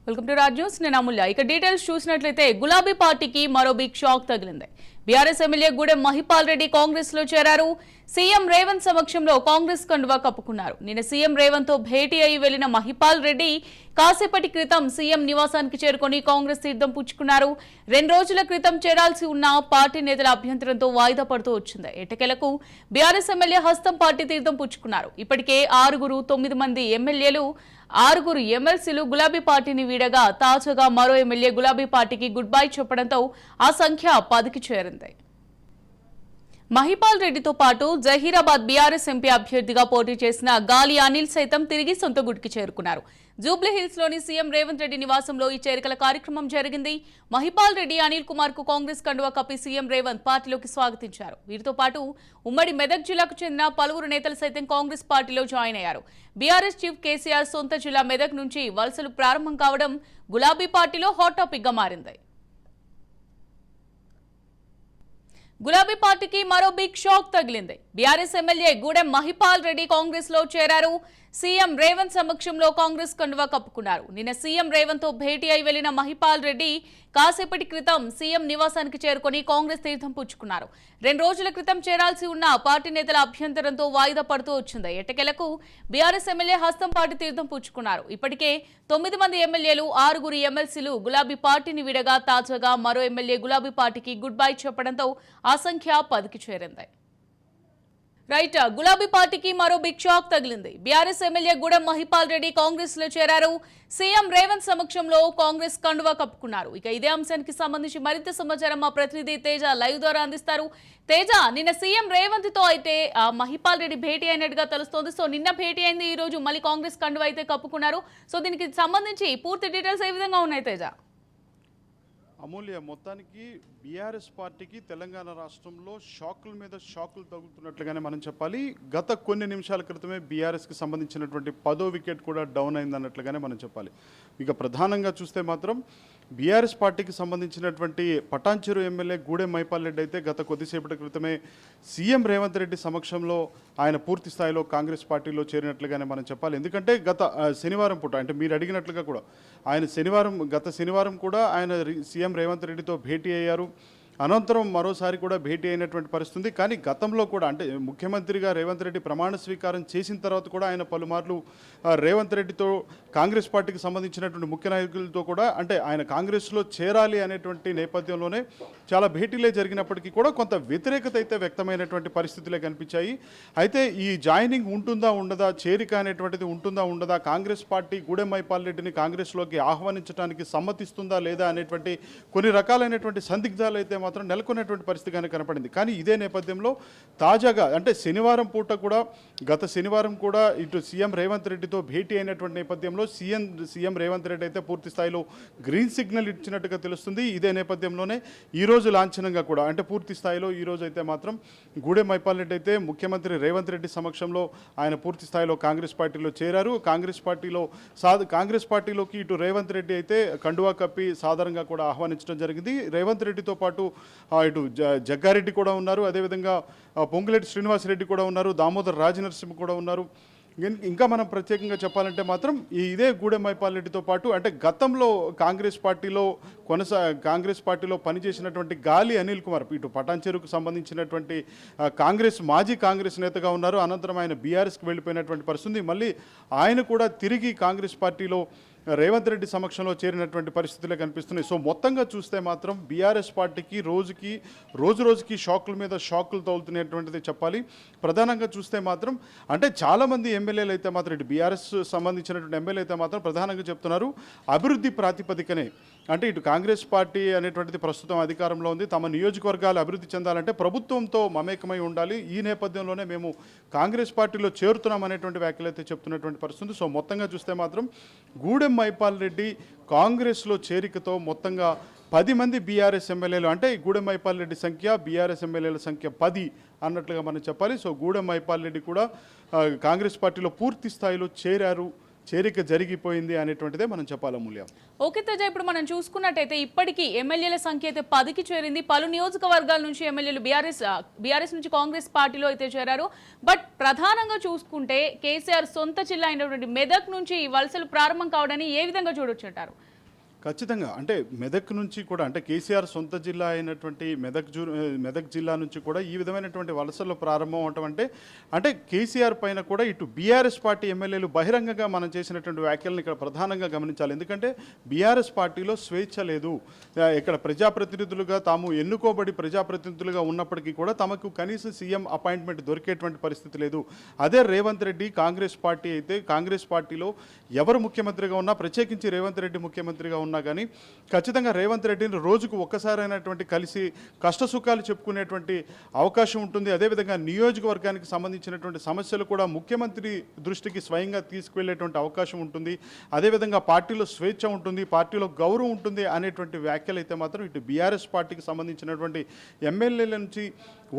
Welcome to Raj news. నేను అమూల్య. ఇక details చూసినట్లయితే గులాబీ పార్టీకి మరో బిగ్ షాక్ తగిలింది. బీఆర్ఎస్ ఎమ్మెల్యే గూడెం మహిపాల్ రెడ్డి కాంగ్రెస్ లో చేరారు. సీఎం రేవంత్ సమక్షంలో కాంగ్రెస్ కండువా కప్పుకున్నారు. నిన్న సీఎం రేవంత్ తో భేటీ అయి వెళ్లిన మహిపాల్ రెడ్డి కాసేపటి క్రితం సీఎం నివాసానికి చేరుకొని కాంగ్రెస్ తీర్థం పుచ్చుకున్నారు. 2 రోజుల క్రితం చేరాల్సి ఉన్న పార్టీ నేతల అభ్యంతరంతో వాయిదా పడుతూ వచ్చింది. ఎట్టకేలకు బీఆర్ఎస్ ఎమ్మెల్యే హస్తం పార్టీ తీర్థం పుచ్చుకున్నారు. ఇప్పటికే 9 మంది ఎమ్మెల్యేలు 6 ఎమ్మెల్సీలు గులాబీ పార్టీని వీడగా తాజాగా మరో ఎమ్మెల్యే గులాబీ పార్టీకి గుడ్ బై చెప్పడంతో ఆ సంఖ్య 10కి చేరింది. మహిపాల్ రెడ్డితో పాటు జహీరాబాద్ బీఆర్ఎస్ ఎంపీ అభ్యర్థిగా పోటీ చేసిన గాలి అనిల్ సైతం తిరిగి సొంత గుడికి చేరుకున్నారు. జూబ్లీహిల్స్ లోని సీఎం రేవంత్ రెడ్డి నివాసంలో ఈ చేరికల కార్యక్రమం జరిగింది. మహిపాల్ రెడ్డి, అనిల్ కుమార్ కు కాంగ్రెస్ కండువా కప్పి సీఎం రేవంత్ పార్టీలోకి స్వాగతించారు. వీరితో పాటు ఉమ్మడి మెదక్ జిల్లాకు చెందిన పలువురు నేతలు సైతం కాంగ్రెస్ పార్టీలో జాయిన్ అయ్యారు. బీఆర్ఎస్ చీఫ్ కేసీఆర్ సొంత జిల్లా మెదక్ నుంచి వలసలు ప్రారంభం కావడం గులాబీ పార్టీలో హాట్ టాపిక్ గా మారింది. గులాబీ పార్టీకి మరో బిగ్ షాక్ తగిలింది. బీఆర్ఎస్ ఎమ్మెల్యే గూడెం మహిపాల్ రెడ్డి కాంగ్రెస్ లో చేరారు. సీఎం రేవంత్ సమక్షంలో కాంగ్రెస్ కండువా కప్పుకున్నారు. నిన్న సీఎం రేవంత్ తో భేటీ అయి వెళ్లిన మహిపాల్ రెడ్డి కాసేపటి క్రితం సీఎం నివాసానికి చేరుకొని కాంగ్రెస్ తీర్థం పుచ్చుకున్నారు. 2 రోజుల క్రితం చేరాల్సి ఉన్న పార్టీ నేతల అభ్యంతరంతో వాయిదా పడుతూ వచ్చింది. ఎట్టకేలకు బీఆర్ఎస్ ఎమ్మెల్యే హస్తం పార్టీ తీర్థం పుచ్చుకున్నారు. ఇప్పటికే 9 మంది ఎమ్మెల్యేలు 6 ఎమ్మెల్సీలు గులాబీ పార్టీని వీడగా తాజాగా మరో ఎమ్మెల్యే గులాబీ పార్టీకి గుడ్ బై చెప్పడంతో ఆ సంఖ్య 10కి చేరింది. రైట్, గులాబీ పార్టీకి మరో బిగ్ షాక్ తగిలింది. బీఆర్ఎస్ ఎమ్మెల్యే గూడెం మహిపాల్ రెడ్డి కాంగ్రెస్ లో చేరారు. సీఎం రేవంత్ సమక్షంలో కాంగ్రెస్ కండువా కప్పుకున్నారు. ఇక ఇదే అంశానికి సంబంధించి మరింత సమాచారం మా ప్రతినిధి తేజ లైవ్ ద్వారా అందిస్తారు. తేజ, నిన్న సీఎం రేవంత్ తో అయితే మహిపాల్ రెడ్డి భేటీ అయినట్టుగా తెలుస్తోంది. సో నిన్న భేటీ అయింది, ఈ రోజు మళ్ళీ కాంగ్రెస్ కండువా అయితే కప్పుకున్నారు. సో దీనికి సంబంధించి పూర్తి డీటెయిల్స్ ఏ విధంగా ఉన్నాయి తేజ? అమూల్య, మొత్తానికి బీఆర్ఎస్ పార్టీకి తెలంగాణ రాష్ట్రంలో షాకుల మీద షాకులు తగులుతున్నట్లుగానే మనం చెప్పాలి. గత కొన్ని నిమిషాల క్రితమే బీఆర్ఎస్కి సంబంధించినటువంటి 10వ వికెట్ కూడా డౌన్ అయిందన్నట్లుగానే మనం చెప్పాలి. ఇక ప్రధానంగా చూస్తే మాత్రం బీఆర్ఎస్ పార్టీకి సంబంధించినటువంటి పటాన్చెరు ఎమ్మెల్యే గూడెం మహిపాల్ రెడ్డి అయితే గత కొద్దిసేపటి క్రితమే సీఎం రేవంత్ రెడ్డి సమక్షంలో ఆయన పూర్తి స్థాయిలో కాంగ్రెస్ పార్టీలో చేరినట్లుగానే మనం చెప్పాలి. ఎందుకంటే గత శనివారం పూట, అంటే మీరు అడిగినట్లుగా కూడా ఆయన గత శనివారం కూడా ఆయన సీఎం రేవంత్ రెడ్డితో భేటీ అయ్యారు. అనంతరం మరోసారి కూడా భేటీ అయినటువంటి పరిస్థితి. కానీ గతంలో కూడా, అంటే ముఖ్యమంత్రిగా రేవంత్ రెడ్డి ప్రమాణ స్వీకారం చేసిన తర్వాత కూడా ఆయన పలుమార్లు రేవంత్ రెడ్డితో కాంగ్రెస్ పార్టీకి సంబంధించినటువంటి ముఖ్య నాయకులతో కూడా, అంటే ఆయన కాంగ్రెస్లో చేరాలి అనేటువంటి నేపథ్యంలోనే చాలా భేటీలే జరిగినప్పటికీ కూడా కొంత వ్యతిరేకత అయితే వ్యక్తమైనటువంటి పరిస్థితులే కనిపించాయి. అయితే ఈ జాయినింగ్ ఉంటుందా ఉండదా, చేరిక అనేటువంటిది ఉంటుందా ఉండదా, కాంగ్రెస్ పార్టీ గూడెం మహిపాల్ రెడ్డిని కాంగ్రెస్లోకి ఆహ్వానించడానికి సమ్మతిస్తుందా లేదా అనేటువంటి కొన్ని రకాలైనటువంటి సందిగ్ధాలు అయితే మాత్రం నెలకొన్నటువంటి పరిస్థితిగానే కనపడింది. కానీ ఇదే నేపథ్యంలో తాజాగా, అంటే గత శనివారం కూడా ఇటు సీఎం రేవంత్ రెడ్డితో భేటీ అయినటువంటి నేపథ్యంలో సీఎం రేవంత్ రెడ్డి అయితే పూర్తి స్థాయిలో గ్రీన్ సిగ్నల్ ఇచ్చినట్టుగా తెలుస్తుంది. ఇదే నేపథ్యంలోనే ఈరోజు లాంఛనంగా కూడా, అంటే పూర్తి స్థాయిలో ఈరోజు అయితే మాత్రం గూడెం మహిపాల్ రెడ్డి అయితే ముఖ్యమంత్రి రేవంత్ రెడ్డి సమక్షంలో ఆయన పూర్తి స్థాయిలో కాంగ్రెస్ పార్టీలో చేరారు. కాంగ్రెస్ పార్టీలోకి ఇటు రేవంత్ రెడ్డి అయితే కండువా కప్పి సాధారణంగా కూడా ఆహ్వానించడం జరిగింది. రేవంత్ రెడ్డితో పాటు ఇటు జగ్గారెడ్డి కూడా ఉన్నారు, అదేవిధంగా పొంగులేటి శ్రీనివాసరెడ్డి కూడా ఉన్నారు, దామోదర్ రాజనరసింహ కూడా ఉన్నారు. ఇంకా మనం ప్రత్యేకంగా చెప్పాలంటే మాత్రం ఇదే గూడెం మహిపాల్ రెడ్డితో పాటు, అంటే గతంలో కాంగ్రెస్ పార్టీలో పనిచేసినటువంటి గాలి అనిల్ కుమార్, ఇటు పటాన్చెరుకు సంబంధించినటువంటి మాజీ కాంగ్రెస్ నేతగా ఉన్నారు. అనంతరం ఆయన బీఆర్ఎస్కి వెళ్ళిపోయినటువంటి పరిస్థితి. మళ్ళీ ఆయన కూడా తిరిగి కాంగ్రెస్ పార్టీలో రేవంత్ రెడ్డి సమక్షంలో చేరినటువంటి పరిస్థితులే కనిపిస్తున్నాయి. సో మొత్తంగా చూస్తే మాత్రం బీఆర్ఎస్ పార్టీకి రోజు రోజుకి షాకుల మీద షాకులు తగులుతున్నటువంటిది చెప్పాలి. ప్రధానంగా చూస్తే మాత్రం, అంటే చాలామంది ఎమ్మెల్యేలు అయితే మాత్రం, ఇటు బీఆర్ఎస్ సంబంధించినటువంటి ఎమ్మెల్యే అయితే మాత్రం ప్రధానంగా చెప్తున్నారు అభివృద్ధి ప్రాతిపదికనే, అంటే ఇటు కాంగ్రెస్ పార్టీ అనేటువంటిది ప్రస్తుతం అధికారంలో ఉంది, తమ నియోజకవర్గాలు అభివృద్ధి చెందాలంటే ప్రభుత్వంతో మమేకమై ఉండాలి, ఈ నేపథ్యంలోనే మేము కాంగ్రెస్ పార్టీలో చేరుతున్నాం అనేటువంటి వ్యాఖ్యలు అయితే చెప్తున్నటువంటి పరిస్థితి. సో మొత్తంగా చూస్తే మాత్రం గూడెం మహిపాల్ రెడ్డి కాంగ్రెస్లో చేరికతో మొత్తంగా 10 మంది బీఆర్ఎస్ ఎమ్మెల్యేలు, అంటే గూడెం మహిపాల్ రెడ్డి సంఖ్య బీఆర్ఎస్ ఎమ్మెల్యేల సంఖ్య 10 అన్నట్లుగా మనం చెప్పాలి. సో గూడెం మహిపాల్ రెడ్డి కూడా కాంగ్రెస్ పార్టీలో పూర్తి స్థాయిలో చేరిక జరిగిపోయింది అనేటువంటిదే మనం చెప్పాలి. మూల్య ఓకే తేజ, ఇప్పుడు మనం చూసుకున్నట్టయితే ఇప్పటికీ ఎమ్మెల్యేల సంఖ్య అయితే 10కి చేరింది. పలు నియోజకవర్గాల నుంచి ఎమ్మెల్యేలు బీఆర్ఎస్ నుంచి కాంగ్రెస్ పార్టీలో అయితే చేరారు. బట్ ప్రధానంగా చూసుకుంటే కేసీఆర్ సొంత జిల్లా అయినటువంటి మెదక్ నుంచి వలసలు ప్రారంభం కావడాన్ని ఏ విధంగా చూడొచ్చు అంటారు? ఖచ్చితంగా. అంటే మెదక్ నుంచి కూడా అంటే కేసీఆర్ సొంత జిల్లా అయినటువంటి మెదక్ జిల్లా నుంచి కూడా ఈ విధమైనటువంటి వలసలు ప్రారంభం అవటం అంటే కేసీఆర్ పైన కూడా ఇటు బీఆర్ఎస్ పార్టీ ఎమ్మెల్యేలు బహిరంగంగా మనం చేసినటువంటి వ్యాఖ్యలను ఇక్కడ ప్రధానంగా గమనించాలి. ఎందుకంటే బీఆర్ఎస్ పార్టీలో స్వేచ్ఛ లేదు. ఇక్కడ ప్రజాప్రతినిధులుగా తాము ఎన్నుకోబడి ప్రజాప్రతినిధులుగా ఉన్నప్పటికీ కూడా తమకు కనీసం సీఎం అపాయింట్మెంట్ దొరికేటువంటి పరిస్థితి లేదు. అదే రేవంత్ రెడ్డి కాంగ్రెస్ పార్టీ అయితే కాంగ్రెస్ పార్టీలో ఎవరు ముఖ్యమంత్రిగా ఉన్నా, ప్రత్యేకించి రేవంత్ రెడ్డి ముఖ్యమంత్రిగా ఉన్నా కానీ ఖచ్చితంగా రేవంత్ రెడ్డిని రోజుకు ఒక్కసారైనటువంటి కలిసి కష్టసుఖాలు చెప్పుకునేటువంటి అవకాశం ఉంటుంది. అదేవిధంగా నియోజకవర్గానికి సంబంధించినటువంటి సమస్యలు కూడా ముఖ్యమంత్రి దృష్టికి స్వయంగా తీసుకువెళ్ళేటువంటి అవకాశం ఉంటుంది. అదేవిధంగా పార్టీలో స్వేచ్ఛ ఉంటుంది, పార్టీలో గౌరవం ఉంటుంది అనేటువంటి వ్యాఖ్యలు అయితే మాత్రం ఇటు బీఆర్ఎస్ పార్టీకి సంబంధించినటువంటి ఎమ్మెల్యేల నుంచి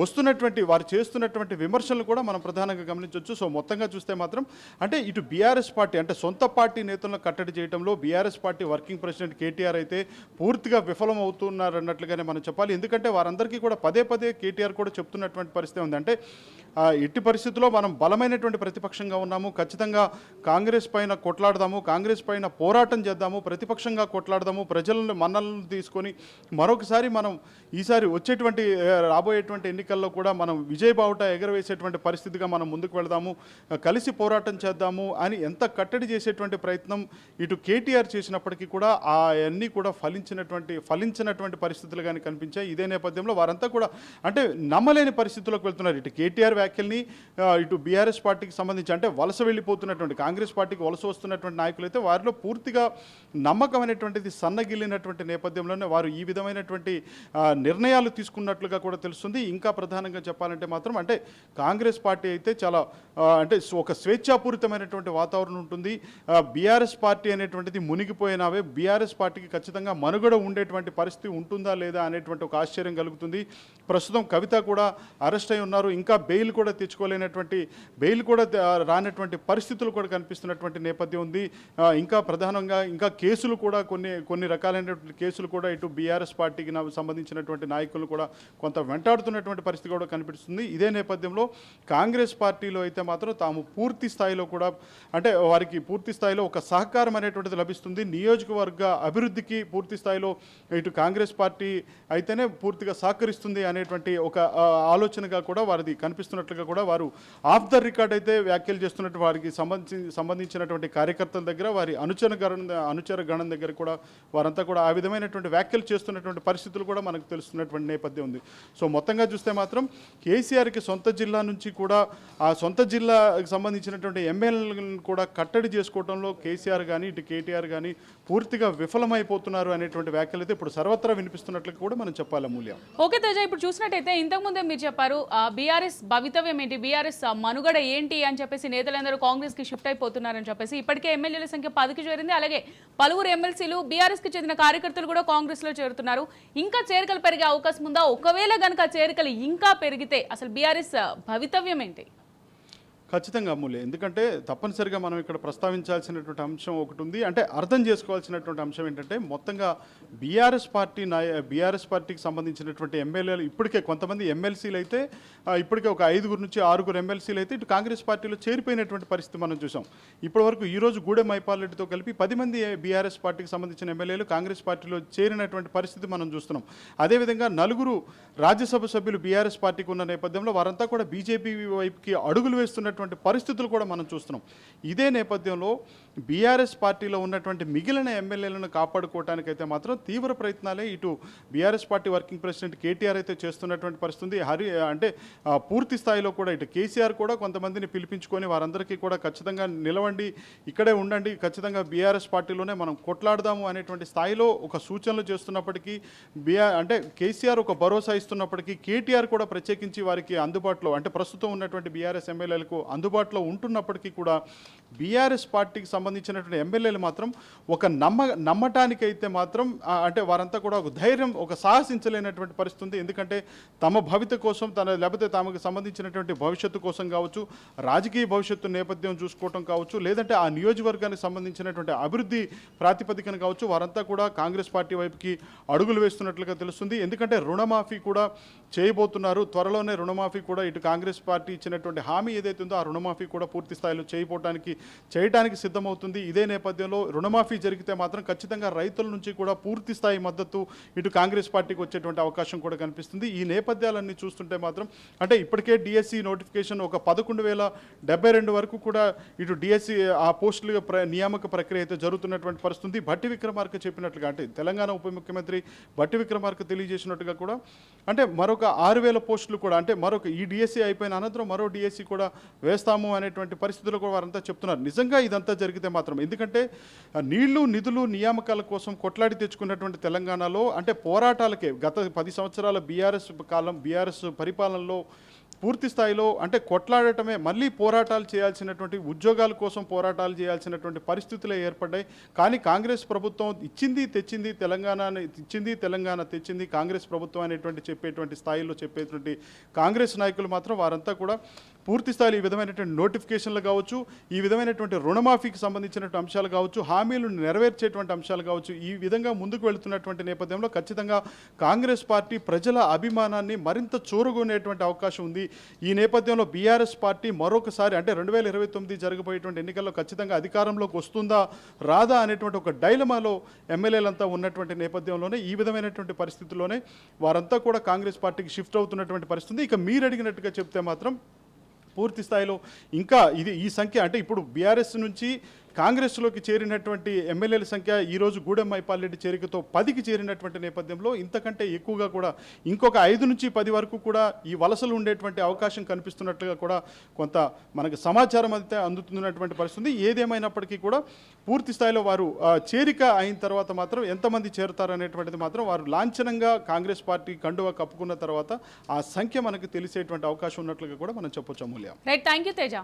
వస్తున్నటువంటి వారు చేస్తున్నటువంటి విమర్శలు కూడా మనం ప్రధానంగా గమనించవచ్చు. సో మొత్తంగా చూస్తే మాత్రం అంటే ఇటు బీఆర్ఎస్ పార్టీ అంటే సొంత పార్టీ నేతలను కట్టడి చేయడంలో BRS party working president KTR అయితే పూర్తిగా విఫలం అవుతున్నారన్నట్లుగానే మనం చెప్పాలి. ఎందుకంటే వారందరికీ కూడా పదే పదే కేటీఆర్ కూడా చెప్తున్నటువంటి పరిస్థితి ఉంది. అంటే ఎట్టి పరిస్థితుల్లో మనం బలమైనటువంటి ప్రతిపక్షంగా ఉన్నాము, ఖచ్చితంగా కాంగ్రెస్ పైన కొట్లాడదాము, కాంగ్రెస్ పైన పోరాటం చేద్దాము, ప్రతిపక్షంగా కొట్లాడదాము, ప్రజలను మన్నలను తీసుకొని మరొకసారి మనం ఈసారి వచ్చేటువంటి రాబోయేటువంటి ఎన్నికల్లో కూడా మనం విజయబావుట ఎగరవేసేటువంటి పరిస్థితిగా మనం ముందుకు వెళదాము, కలిసి పోరాటం చేద్దాము అని ఎంత కట్టడి చేసేటువంటి ప్రయత్నం ఇటు కేటీఆర్ చేసినప్పటికీ కూడా అవన్నీ కూడా ఫలించినటువంటి పరిస్థితులు కానీ కనిపించాయి. ఇదే నేపథ్యంలో వారంతా కూడా అంటే నమ్మలేని పరిస్థితుల్లోకి వెళ్తున్నారు. ఇటు కేటీఆర్ వ్యాఖ్యల్ని ఇటు బీఆర్ఎస్ పార్టీకి సంబంధించి అంటే వలస వెళ్ళిపోతున్నటువంటి కాంగ్రెస్ పార్టీకి వలస వస్తున్నటువంటి నాయకులు అయితే వారిలో పూర్తిగా నమ్మకం అనేటువంటిది సన్నగిల్లినటువంటి నేపథ్యంలోనే వారు ఈ విధమైనటువంటి నిర్ణయాలు తీసుకున్నట్లుగా కూడా తెలుస్తుంది. ఇంకా ప్రధానంగా చెప్పాలంటే మాత్రం అంటే కాంగ్రెస్ పార్టీ అయితే చాలా అంటే ఒక స్వేచ్ఛాపూరితమైనటువంటి వాతావరణం ఉంటుంది. బీఆర్ఎస్ పార్టీ అనేటువంటిది మునిగిపోయినావే, బీఆర్ఎస్ పార్టీకి ఖచ్చితంగా మనుగడ ఉండేటువంటి పరిస్థితి ఉంటుందా లేదా అనేటువంటి ఒక ఆశ్చర్యం కలుగుతుంది. ప్రస్తుతం కవిత కూడా అరెస్ట్ అయి ఉన్నారు. ఇంకా బెయిల్ కూడా తెచ్చుకోలేనటువంటి బెయిల్ కూడా రానటువంటి పరిస్థితులు కూడా కనిపిస్తున్నటువంటి నేపథ్యం ఉంది. ఇంకా ప్రధానంగా ఇంకా కేసులు కూడా కొన్ని రకాలైనటువంటి కేసులు కూడా ఇటు బీఆర్ఎస్ పార్టీకి సంబంధించినటువంటి నాయకులు కూడా కొంత వెంటాడుతున్నటువంటి పరిస్థితి కూడా కనిపిస్తుంది. ఇదే నేపథ్యంలో కాంగ్రెస్ పార్టీలో అయితే మాత్రం తాము పూర్తి స్థాయిలో కూడా అంటే వారికి పూర్తి స్థాయిలో ఒక సహకారం అనేటువంటిది లభిస్తుంది. నియోజకవర్గ అభివృద్ధికి పూర్తి స్థాయిలో ఇటు కాంగ్రెస్ పార్టీ అయితేనే పూర్తిగా సహకరిస్తుంది అనేటువంటి ఒక ఆలోచనగా కూడా వారిది కనిపిస్తున్నట్లుగా కూడా వారు ఆఫ్ ద రికార్డ్ అయితే వ్యాఖ్యలు చేస్తున్నట్టు వారికి సంబంధించినటువంటి కార్యకర్తల దగ్గర వారి అనుచర గణం దగ్గర కూడా వారంతా కూడా ఆ విధమైనటువంటి వ్యాఖ్యలు చేస్తున్నటువంటి పరిస్థితులు కూడా మనకు తెలుస్తున్నటువంటి నేపథ్యం ఉంది. సో మొత్తంగా చూస్తే మాత్రం కేసీఆర్కి సొంత జిల్లా నుంచి కూడా ఆ సొంత జిల్లాకి సంబంధించినటువంటి ఎమ్మెల్యేలను కూడా కట్టడి చేసుకోవడంలో కేసీఆర్ కానీ ఇటు కేటీఆర్ కానీ పూర్తిగా విఫలమైపోతున్నారు అనేటువంటి వ్యాఖ్యలు అయితే ఇప్పుడు సర్వత్రా వినిపిస్తున్నట్లు కూడా మనం చెప్పాలి. అమూల్య. ఓకే తేజ, ఇప్పుడు చూసినట్టయితే ఇంతకుముందే మీరు చెప్పారు బీఆర్ఎస్ భవితవ్యం ఏంటి, బీఆర్ఎస్ మనుగడ ఏంటి అని చెప్పేసి నేతలందరూ కాంగ్రెస్ కి షిఫ్ట్ అయిపోతున్నారని చెప్పేసి ఇప్పటికే ఎమ్మెల్యేల సంఖ్య 10కి చేరింది. అలాగే పలువురు ఎమ్మెల్సీలు బీఆర్ఎస్ కి చెందిన కార్యకర్తలు కూడా కాంగ్రెస్ లో చేరుతున్నారు. ఇంకా చేరికలు పెరిగే అవకాశం ఉందా? ఒకవేళ గనక చేరికలు ఇంకా పెరిగితే అసలు బీఆర్ఎస్ భవితవ్యం ఏంటి? ఖచ్చితంగా అమూల్య. ఎందుకంటే తప్పనిసరిగా మనం ఇక్కడ ప్రస్తావించాల్సినటువంటి అంశం ఒకటి ఉంది. అంటే అర్థం చేసుకోవాల్సినటువంటి అంశం ఏంటంటే మొత్తంగా బీఆర్ఎస్ పార్టీకి సంబంధించినటువంటి ఎమ్మెల్యేలు ఇప్పటికే కొంతమంది ఎమ్మెల్సీలు అయితే ఇప్పటికే ఒక 5 నుంచి 6 ఎమ్మెల్సీలు అయితే ఇటు కాంగ్రెస్ పార్టీలో చేరిపోయినటువంటి పరిస్థితి మనం చూసాం. ఇప్పటివరకు ఈరోజు గూడెం మైపాల్ రెడ్డితో కలిపి 10 మంది బీఆర్ఎస్ పార్టీకి సంబంధించిన ఎమ్మెల్యేలు కాంగ్రెస్ పార్టీలో చేరినటువంటి పరిస్థితి మనం చూస్తున్నాం. అదేవిధంగా 4 రాజ్యసభ సభ్యులు బీఆర్ఎస్ పార్టీకి ఉన్న నేపథ్యంలో వారంతా కూడా బీజేపీ వైపుకి అడుగులు వేస్తున్నటువంటి పరిస్థితులు కూడా మనం చూస్తున్నాం. ఇదే నేపథ్యంలో బీఆర్ఎస్ పార్టీలో ఉన్నటువంటి మిగిలిన ఎమ్మెల్యేలను కాపాడుకోవడానికైతే మాత్రం తీవ్ర ప్రయత్నాలే ఇటు BRS party working president KTR అయితే చేస్తున్నటువంటి పరిస్థితి. అంటే పూర్తి స్థాయిలో కూడా ఇటు కేసీఆర్ కూడా కొంతమందిని పిలిపించుకొని వారందరికీ కూడా ఖచ్చితంగా నిలవండి, ఇక్కడే ఉండండి, ఖచ్చితంగా బీఆర్ఎస్ పార్టీలోనే మనం కొట్లాడదాము అనేటువంటి స్థాయిలో ఒక సూచనలు చేస్తున్నప్పటికీ అంటే కేసీఆర్ ఒక భరోసా ఇస్తున్నప్పటికీ కేటీఆర్ కూడా ప్రత్యేకించి వారికి అందుబాటులో అంటే ప్రస్తుతం ఉన్నటువంటి బీఆర్ఎస్ ఎమ్మెల్యేలకు అందుబాటులో ఉంటున్నప్పటికీ కూడా బీఆర్ఎస్ పార్టీకి సంబంధించినటువంటి ఎమ్మెల్యేలు మాత్రం ఒక నమ్మటానికైతే మాత్రం అంటే వారంతా కూడా ఒక ధైర్యం ఒక సాహసించలేనటువంటి పరిస్థితి ఉంది. ఎందుకంటే తమ భవిత కోసం లేకపోతే తమకు సంబంధించినటువంటి భవిష్యత్తు కోసం కావచ్చు, రాజకీయ భవిష్యత్తు నేపథ్యం చూసుకోవటం కావచ్చు, లేదంటే ఆ నియోజకవర్గానికి సంబంధించినటువంటి అభివృద్ధి ప్రాతిపదికన కావచ్చు, వారంతా కూడా కాంగ్రెస్ పార్టీ వైపుకి అడుగులు వేస్తున్నట్లుగా తెలుస్తుంది. ఎందుకంటే రుణమాఫీ కూడా చేయబోతున్నారు. త్వరలోనే రుణమాఫీ కూడా ఇటు కాంగ్రెస్ పార్టీ ఇచ్చినటువంటి హామీ ఏదైతే ఉందో ఆ రుణమాఫీ కూడా పూర్తి స్థాయిలో చేయబోవడానికి చేయడానికి సిద్ధమవుతుంది. ఇదే నేపథ్యంలో రుణమాఫీ జరిగితే మాత్రం ఖచ్చితంగా రైతుల నుంచి కూడా పూర్తి స్థాయి మద్దతు ఇటు కాంగ్రెస్ పార్టీకి వచ్చేటువంటి అవకాశం కూడా కనిపిస్తుంది. ఈ నేపథ్యాలన్నీ చూస్తుంటే మాత్రం అంటే ఇప్పటికే డిఎస్సి నోటిఫికేషన్ ఒక 11,072 వరకు కూడా ఇటు డిఎస్సి ఆ పోస్టుల నియామక ప్రక్రియ అయితే జరుగుతున్నటువంటి పరిస్థితి. భట్టి విక్రమార్క చెప్పినట్లుగా అంటే తెలంగాణ ఉప ముఖ్యమంత్రి భట్టి విక్రమార్క తెలియజేసినట్టుగా కూడా అంటే మరొక 6,000 పోస్టులు కూడా అంటే మరొక ఈ డిఎస్సి అయిపోయిన అనంతరం మరో డిఎస్సి కూడా వేస్తాము అనేటువంటి పరిస్థితుల్లో కూడా వారంతా చెప్తున్నారు. నిజంగా ఇదంతా జరిగితే మాత్రం ఎందుకంటే నీళ్లు నిధులు నియామకాల కోసం కొట్లాడి తెచ్చుకున్నటువంటి తెలంగాణలో అంటే పోరాటాలకే గత 10 సంవత్సరాల బీఆర్ఎస్ పరిపాలనలో పూర్తి స్థాయిలో అంటే కొట్లాడటమే మళ్ళీ పోరాటాలు చేయాల్సినటువంటి ఉద్యోగాల కోసం పోరాటాలు చేయాల్సినటువంటి పరిస్థితులే ఏర్పడ్డాయి. కానీ కాంగ్రెస్ ప్రభుత్వం ఇచ్చింది తెలంగాణ తెచ్చింది కాంగ్రెస్ ప్రభుత్వం అనేటువంటి చెప్పేటువంటి స్థాయిలో చెప్పేటువంటి కాంగ్రెస్ నాయకులు మాత్రం వారంతా కూడా పూర్తి స్థాయిలో ఈ విధమైనటువంటి నోటిఫికేషన్లు కావచ్చు, ఈ విధమైనటువంటి రుణమాఫీకి సంబంధించినటువంటి అంశాలు కావచ్చు, హామీలు నెరవేర్చేటువంటి అంశాలు కావచ్చు, ఈ విధంగా ముందుకు వెళుతున్నటువంటి నేపథ్యంలో ఖచ్చితంగా కాంగ్రెస్ పార్టీ ప్రజల అభిమానాన్ని మరింత చూరగొనేటువంటి అవకాశం ఉంది. ఈ నేపథ్యంలో బీఆర్ఎస్ పార్టీ మరొకసారి అంటే 2029 జరగబోయేటువంటి ఎన్నికల్లో ఖచ్చితంగా అధికారంలోకి వస్తుందా రాదా అనేటువంటి ఒక డైలమాలో ఎమ్మెల్యేలంతా ఉన్నటువంటి నేపథ్యంలోనే ఈ విధమైనటువంటి పరిస్థితుల్లోనే వారంతా కూడా కాంగ్రెస్ పార్టీకి షిఫ్ట్ అవుతున్నటువంటి పరిస్థితి. ఇక మీరు అడిగినట్టుగా చెప్తే మాత్రం పూర్తి స్థాయిలో ఇంకా ఈ సంఖ్య అంటే ఇప్పుడు బీఆర్ఎస్ నుంచి కాంగ్రెస్లోకి చేరినటువంటి ఎమ్మెల్యేల సంఖ్య ఈరోజు గూడెం మైపాల్ రెడ్డి చేరికతో 10కి చేరినటువంటి నేపథ్యంలో ఇంతకంటే ఎక్కువగా కూడా ఇంకొక 5 నుంచి 10 వరకు కూడా ఈ వలసలు ఉండేటువంటి అవకాశం కనిపిస్తున్నట్లుగా కూడా కొంత మనకు సమాచారం అయితే అందుతున్నటువంటి పరిస్థితి. ఏదేమైనప్పటికీ కూడా పూర్తి స్థాయిలో వారు చేరిక అయిన తర్వాత మాత్రం ఎంతమంది చేరుతారనేటువంటిది మాత్రం వారు లాంఛనంగా కాంగ్రెస్ పార్టీ కండువా కప్పుకున్న తర్వాత ఆ సంఖ్య మనకు తెలిసేటువంటి అవకాశం ఉన్నట్లుగా కూడా మనం చెప్పొచ్చు. Amulya. Right, thank you Teja.